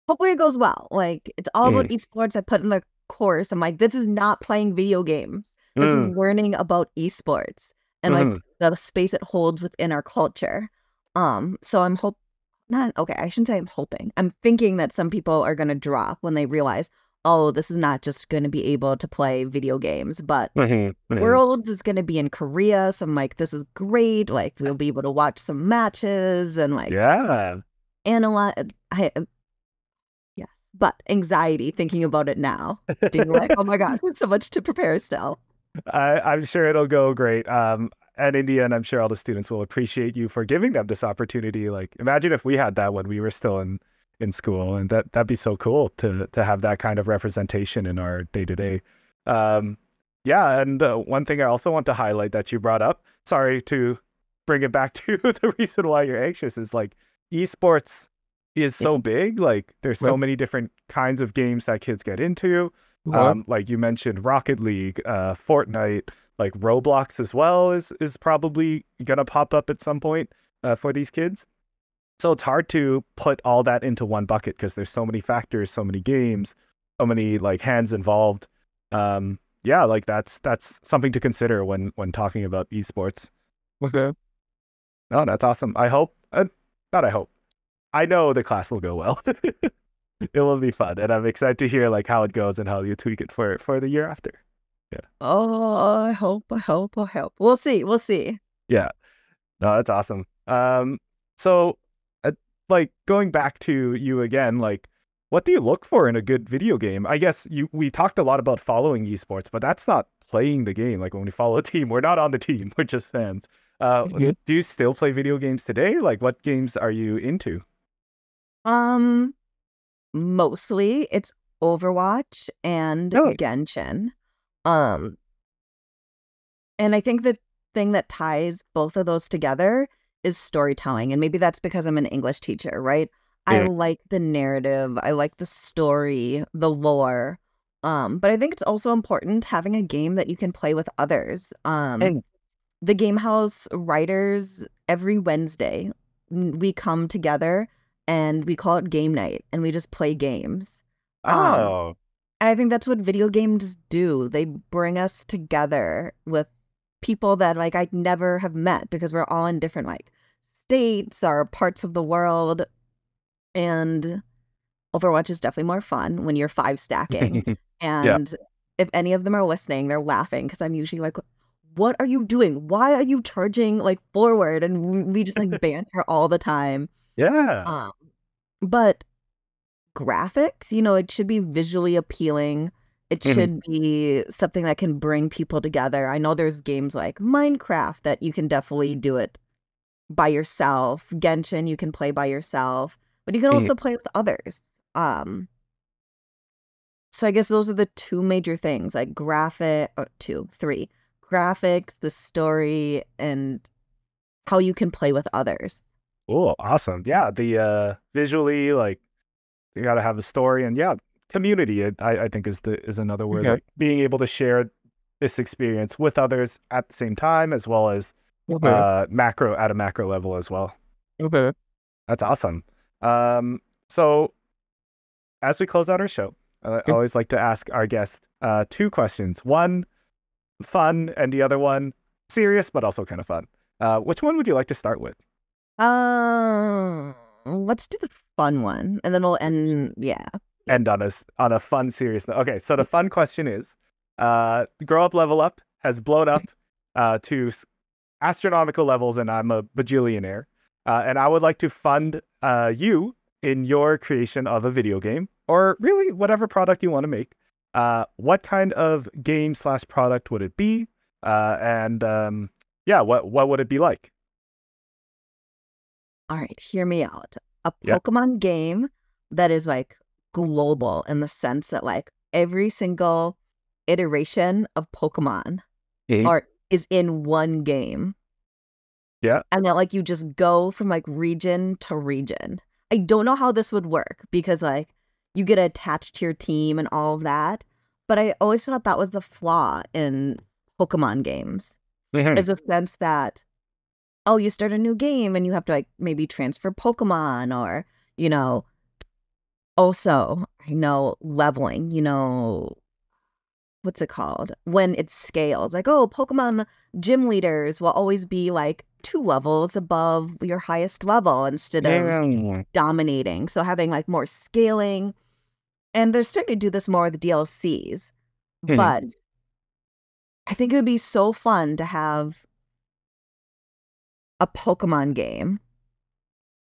Hopefully it goes well. Like it's all about esports. I put in the course. I'm like, this is not playing video games. This is learning about esports and like the space it holds within our culture. So I'm I shouldn't say I'm hoping. I'm thinking that some people are gonna drop when they realize, oh, this is not just gonna be able to play video games, but Worlds is gonna be in Korea. So I'm like, this is great. Like we'll be able to watch some matches and like analyze. Yes, but anxiety thinking about it now, being like, oh my god, so much to prepare still. I'm sure it'll go great. And in the end, I'm sure all the students will appreciate you for giving them this opportunity. Like, imagine if we had that when we were still in school, and that'd be so cool to have that kind of representation in our day to day. Yeah, and one thing I also want to highlight that you brought up. Sorry to bring it back to the reason why you're anxious is like esports is so big. Like there's so many different kinds of games that kids get into. Like you mentioned Rocket League, Fortnite, like Roblox as well is probably gonna pop up at some point for these kids. So it's hard to put all that into one bucket because there's so many factors, so many games, so many like hands involved. Yeah, like that's something to consider when talking about esports. Okay. Oh, that's awesome. I hope, not I hope. I know the class will go well. It will be fun, and I'm excited to hear like how it goes and how you tweak it for the year after. Yeah. Oh, I hope. We'll see. Yeah. No, that's awesome. So, like going back to you again, like, what do you look for in a good video game? I guess we talked a lot about following esports, but that's not playing the game. Like when we follow a team, we're not on the team. We're just fans. Do you still play video games today? Like, what games are you into? Mostly it's Overwatch and Genshin. And I think the thing that ties both of those together is storytelling. And maybe that's because I'm an English teacher, right? I like the narrative. I like the story, the lore. But I think it's also important having a game that you can play with others. The Game House writers, every Wednesday, we come together and we call it game night and we just play games. And I think that's what video games do. They bring us together with people that like I'd never have met because we're all in different like states or parts of the world. And Overwatch is definitely more fun when you're 5 stacking. And if any of them are listening, they're laughing because I'm usually like, what are you doing? Why are you charging like forward? And we just like banter all the time. Yeah. But graphics, it should be visually appealing. It should be something that can bring people together. I know there's games like Minecraft that you can definitely do it by yourself. Genshin, you can play by yourself, but you can also play with others. So I guess those are the two major things, like three. Graphics, the story, and how you can play with others. Oh, awesome. Yeah, the visually, like, you got to have a story, and yeah, community, I think is another word. Like being able to share this experience with others at the same time, as well as at a macro level as well. Okay. That's awesome. So as we close out our show, I always like to ask our guests 2 questions. One fun and the other one serious, but also kind of fun. Which one would you like to start with? Let's do the fun one, and then we'll end. Yeah. End on a fun, serious note. Okay, so the fun question is, Grow Up Level Up has blown up to astronomical levels, and I'm a bajillionaire. And I would like to fund you in your creation of a video game, or really whatever product you want to make, what kind of game slash product would it be? Yeah, what would it be like? All right, hear me out. A Yeah. Pokemon game that is like global in the sense that like every single iteration of Pokemon Mhm. are is in one game. Yeah. And that like you just go from like region to region. I don't know how this would work because like you get attached to your team and all of that. But I always thought that was the flaw in Pokemon games, Mhm. is the sense that, oh, you start a new game and you have to like maybe transfer Pokemon or, you know, also, I know leveling, what's it called? When it scales, like, oh, Pokemon gym leaders will always be like 2 levels above your highest level instead of Mhm. dominating. So having like more scaling. And they're starting to do this more with DLCs. Mhm. But I think it would be so fun to have a Pokemon game.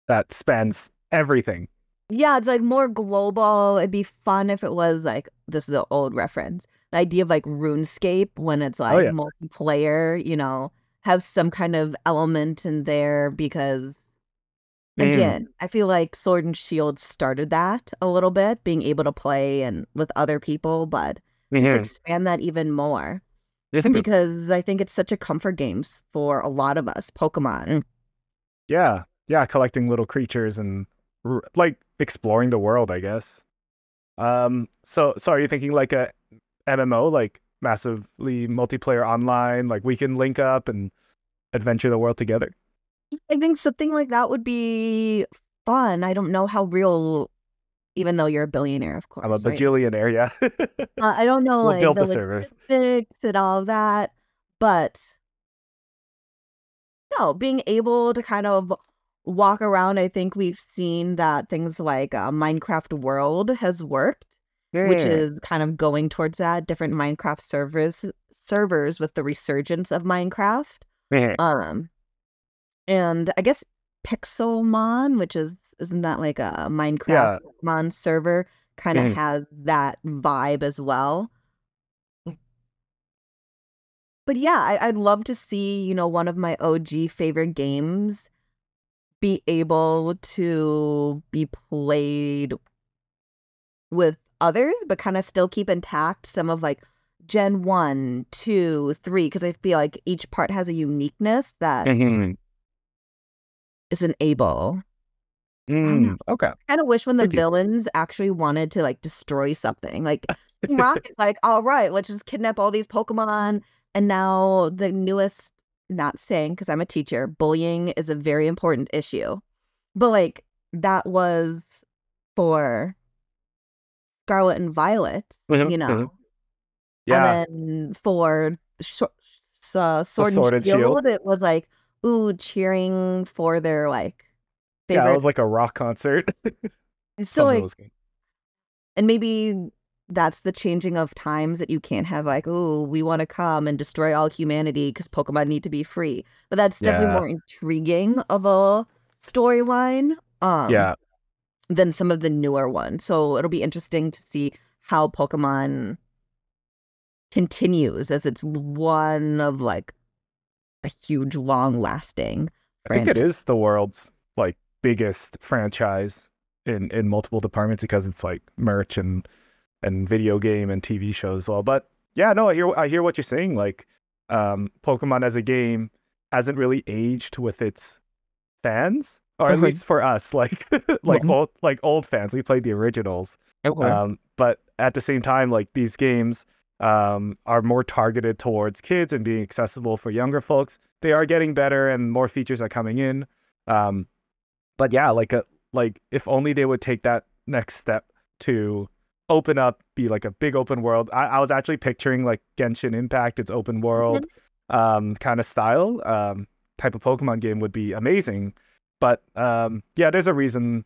That spans everything. Yeah, it's like more global. It'd be fun if it was like, this is an old reference. The idea of like RuneScape when it's Oh like yeah. multiplayer, have some kind of element in there because Mhm. again, I feel like Sword and Shield started that a little bit, being able to play and with other people, but just Mhm. expand that even more Mhm. because I think it's such a comfort games for a lot of us. Pokemon. Yeah. Yeah, collecting little creatures and like exploring the world, I guess. So are you thinking like a MMO, like massively multiplayer online, like we can link up and adventure the world together? I think something like that would be fun. I don't know how real, even though you're a billionaire, of I'm a course, right? bajillionaire, yeah. I don't know We'll like build the the servers. logistics and all of that, but no, being able to kind of walk around, I think we've seen that things like Minecraft World has worked, which Yeah. is kind of going towards that different Minecraft servers with the resurgence of Minecraft. Yeah. Um, and I guess Pixelmon, which isn't that like a Minecraft Yeah. Mon server, kind of Mhm. has that vibe as well. But yeah, I'd love to see, one of my OG favorite games be able to be played with others, but kind of still keep intact some of like Gen 1, 2, 3, because I feel like each part has a uniqueness that Mhm. isn't able. I don't know. Okay. Kind of wish when the With you. villains actually wanted to like destroy something. Like Team Rocket's like, all right, let's just kidnap all these Pokemon. And now the newest, not saying because I'm a teacher, bullying is a very important issue. But like that was for Scarlet and Violet, Mhm. Mhm. and Yeah. then for The Sword and Sword and Shield. Shield, it was like, ooh, cheering for their like Yeah, it favorite. was like a rock concert. So Some of like, those games. and maybe that's the changing of times that you can't have like, ooh, we want to come and destroy all humanity because Pokemon need to be free. But that's definitely Yeah. more intriguing of a storyline. Yeah. Than some of the newer ones. So it'll be interesting to see how Pokemon continues as it's one of like a huge, long lasting I think it franchise. is the world's like biggest franchise in multiple departments because it's like merch and video game and TV shows as well. But yeah, no, I hear what you're saying. Like, Pokemon as a game hasn't really aged with its fans, or at least for us, like like old fans. We played the originals, Okay. but at the same time, like these games are more targeted towards kids and being accessible for younger folks. They are getting better and more features are coming in. Um, but yeah, like if only they would take that next step to open up, be like a big open world. I was actually picturing like Genshin Impact, its open world kind of style. Type of Pokemon game would be amazing. But yeah, there's a reason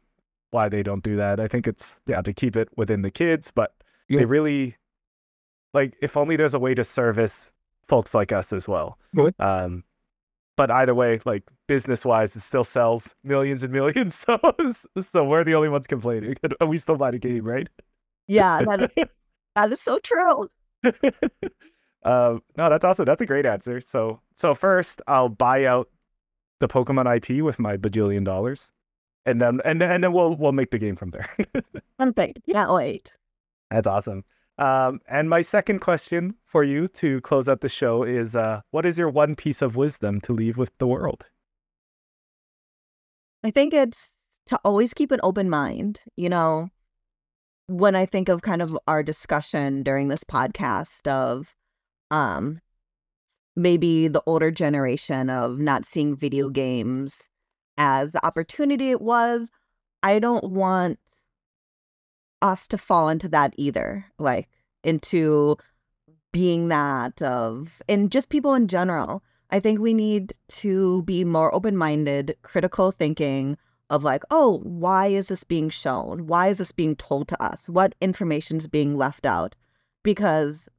why they don't do that. I think it's yeah to keep it within the kids, but Yeah, they really like if only there's a way to service folks like us as well. good. Um, But either way, like business-wise, it still sells millions and millions. So we're the only ones complaining. And we still buy the game, right? Yeah, that is so true. No, that's awesome. That's a great answer. So first, I'll buy out the Pokemon IP with my bajillion dollars, and then we'll make the game from there. Perfect. Can't wait. That's awesome. And my second question for you to close out the show is, what is your one piece of wisdom to leave with the world? I think it's to always keep an open mind. You know, when I think of kind of our discussion during this podcast of um maybe the older generation of not seeing video games as the opportunity it was, I don't want us to fall into that either, like into being that of, and just people in general. I think we need to be more open-minded, critical thinking of like, oh, why is this being shown? Why is this being told to us? What information is being left out? Because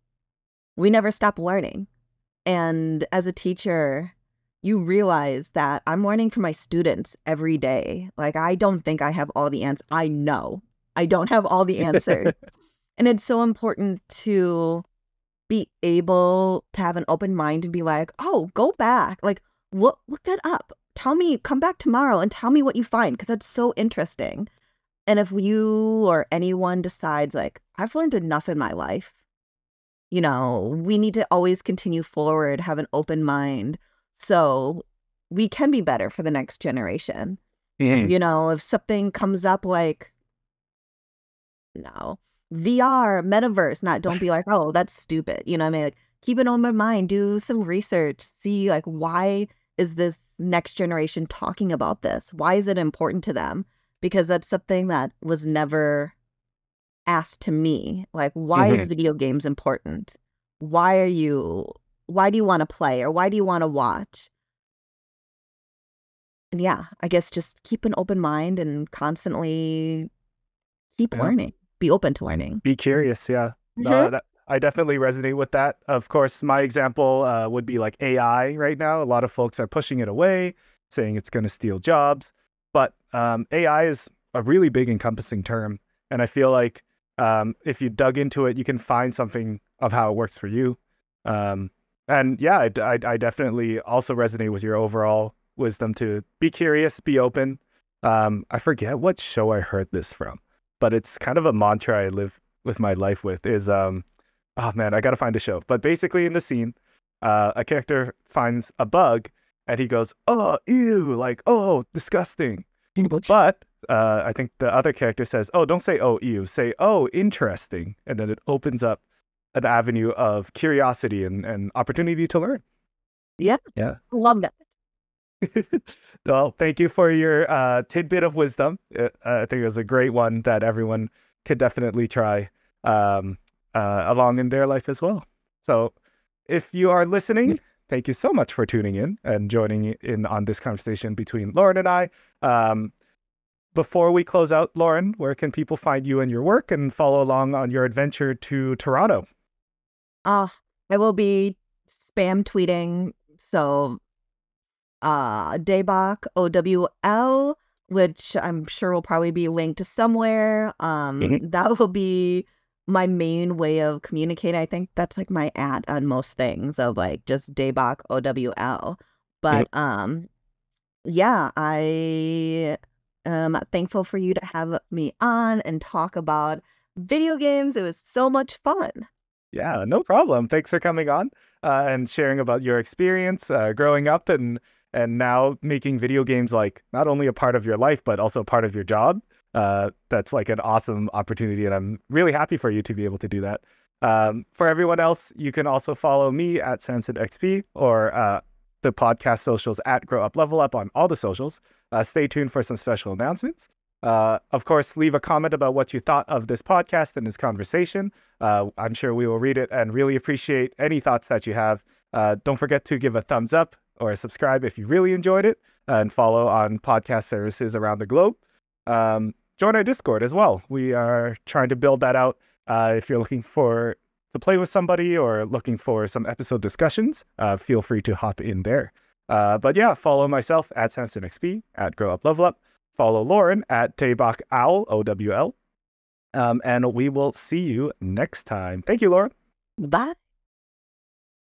we never stop learning. And as a teacher, you realize that I'm learning from my students every day. Like, I don't think I have all the answers. I know I don't have all the answers. And it's so important to be able to have an open mind and be like, oh, go back. Like, look that up. Tell me, come back tomorrow and tell me what you find, because that's so interesting. And if you or anyone decides, like, I've learned enough in my life, you know, we need to always continue forward, have an open mind so we can be better for the next generation. Mhm. You know, if something comes up like, no, VR, metaverse, don't be like, oh, that's stupid. You know what I mean? Like, keep an open mind, do some research, see like, why is this next generation talking about this? Why is it important to them? Because that's something that was never asked to me. Like, why is Mhm. video games important? Why do you want to play, or why do you want to watch? And yeah, I guess just keep an open mind and constantly keep Yeah. learning. Be open to learning. Be curious. Yeah. Mhm. I definitely resonate with that. Of course, my example would be like AI right now. A lot of folks are pushing it away, saying it's going to steal jobs. But AI is a really big encompassing term. And I feel like if you dug into it, you can find something of how it works for you. Um, and yeah, I definitely also resonate with your overall wisdom to be curious, be open. I forget what show I heard this from, but it's kind of a mantra I live with my life with is oh man, I gotta find a show. But basically in the scene, a character finds a bug and he goes, oh, ew, like, oh, disgusting. But I think the other character says, oh, don't say, oh, ew, say, oh, interesting. And then it opens up an avenue of curiosity and opportunity to learn. Yeah. Yeah. Love that. Well, thank you for your tidbit of wisdom. I think it was a great one that everyone could definitely try along in their life as well. So if you are listening, thank you so much for tuning in and joining in on this conversation between Lauren and I. Before we close out, Lauren, where can people find you and your work and follow along on your adventure to Toronto? I will be spam tweeting. So Daebakowl, which I'm sure will probably be linked somewhere. That will be my main way of communicating. I think that's like my @ on most things, of like just Daebakowl. But yeah, I am thankful for you to have me on and talk about video games. It was so much fun. Yeah, no problem. Thanks for coming on and sharing about your experience growing up and now making video games like not only a part of your life, but also part of your job. That's like an awesome opportunity, and I'm really happy for you to be able to do that. For everyone else, you can also follow me at SamsonXP or the podcast socials at Grow Up Level Up on all the socials. Stay tuned for some special announcements. Of course, leave a comment about what you thought of this podcast and this conversation. I'm sure we will read it and really appreciate any thoughts that you have. Don't forget to give a thumbs up or subscribe if you really enjoyed it, and follow on podcast services around the globe. Join our Discord as well. We are trying to build that out. If you're looking to play with somebody or looking for some episode discussions, feel free to hop in there. But yeah, follow myself at SamsonXP, at Grow Up Level Up. Follow Lauren at Daebakowl, OWL. And we will see you next time. Thank you, Lauren. Bye.